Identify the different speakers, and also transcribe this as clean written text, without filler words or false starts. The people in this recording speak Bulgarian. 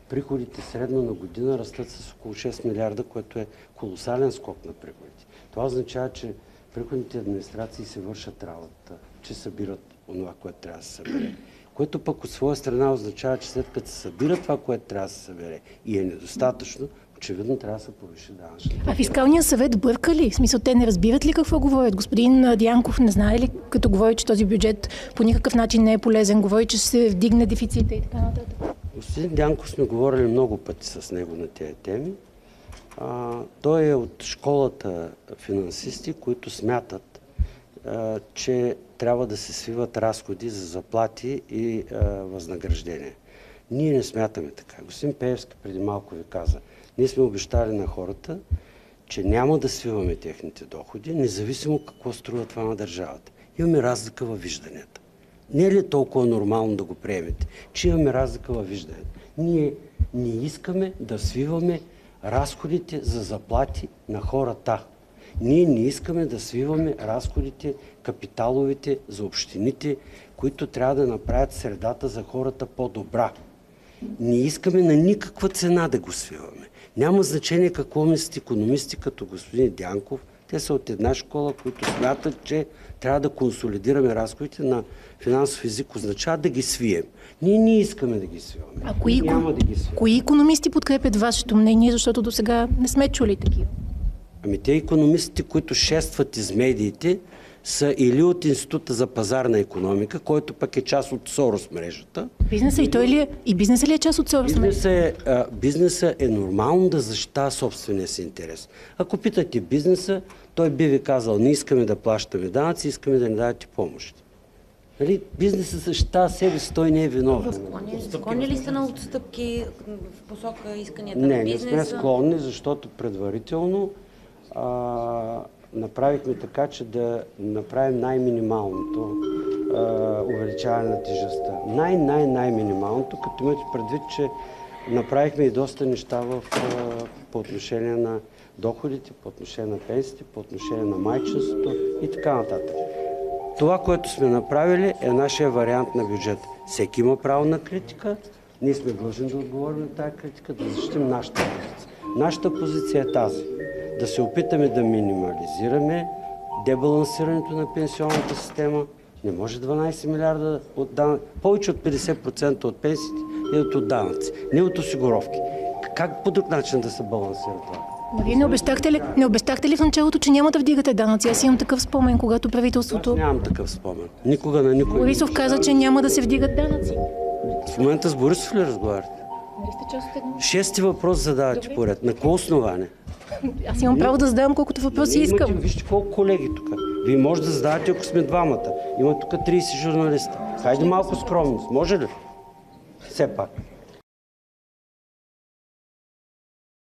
Speaker 1: приходите средно на година растат с около 6 милиарда, което е колосален скок на приходите. Това означава, че приходните администрации се вършат работа, че събират онова, което трябва да се събере. Което пък от своя страна означава, че след като се събира това, което трябва да се събере и е недостатъчно, очевидно трябва да се повиши данъчната.
Speaker 2: А фискалният съвет бърка ли? В смисъл, те не разбират ли какво говорят? Господин Дянков не знае ли, като говори, че този бюджет по никакъв начин не е полезен, говори, че ще се вдигне дефицита и така нататък?
Speaker 1: Господин Дянков сме говорили много пъти с него на тези теми. Той е от школата финансисти, които смятат, че трябва да се свиват разходи за заплати и възнаграждения. Ние не смятаме така. Господин Пеевски преди малко ви каза, ние сме обещали на хората, че няма да свиваме техните доходи, независимо какво струва това на държавата. Имаме разлика във вижданията. Не е ли толкова нормално да го приемете, че имаме разлика във вижданията? Ние не искаме да свиваме разходите за заплати на хората. Ние не искаме да свиваме разходите, капиталовите за общините, които трябва да направят средата за хората по-добра. Не искаме на никаква цена да го свиваме. Няма значение какво мислят икономисти като господин Дянков. Те са от една школа, които смятат, че трябва да консолидираме разходите на финансов език, означава да ги свием. Ние не искаме да ги свиваме.
Speaker 2: А кои икономисти подкрепят вашето мнение, защото до сега не сме чули такива?
Speaker 1: Ами те икономистите, които шестват из медиите, са или от Института за пазарна икономика, който пък е част от Сорос мрежата.
Speaker 2: Бизнеса и той ли е? И бизнеса ли е част от Сорос мрежата?
Speaker 1: Бизнеса е нормално да защитава собствения си интерес. Ако питате бизнеса, той би ви казал, не искаме да плащаме данъци, искаме да ни давате помощи. Нали? Бизнесът защитава себе си, той не е виновен.
Speaker 3: Склонни ли сте на отстъпки в посока исканията на бизнеса?
Speaker 1: Не сме склонни, защото предварително направихме така, че да направим най-минималното увеличаване на тежестта. Най-минималното, като имате предвид, че направихме и доста неща по отношение на доходите, по отношение на пенсиите, по отношение на майчинството и така нататък. Това, което сме направили, е нашия вариант на бюджет. Всеки има право на критика. Ние сме длъжни да отговорим на тази критика, да защитим нашата позиция. Нашата позиция е тази. Да се опитаме да минимализираме дебалансирането на пенсионната система. Не може 12 милиарда от данъци. Повече от 50% от пенсиите идват от данъци, не от осигуровки. Как по друг начин да се балансира това?
Speaker 2: Вие не обещахте ли в началото, че няма да вдигате данъци? Аз имам такъв спомен, когато правителството...
Speaker 1: Аз нямам такъв спомен. Никога на никой.
Speaker 2: Борисов каза, че няма да се вдигат данъци.
Speaker 1: В момента с Борисов ли разговаряте? Шести въпрос задавате поред. На какво основание?
Speaker 2: Аз имам право да задавам колкото въпроси искам.
Speaker 1: Вижте колко колеги тук. Вие може да задавате, ако сме двамата. Има тук 30 журналиста. Хайде малко скромност. Може ли? Все пак.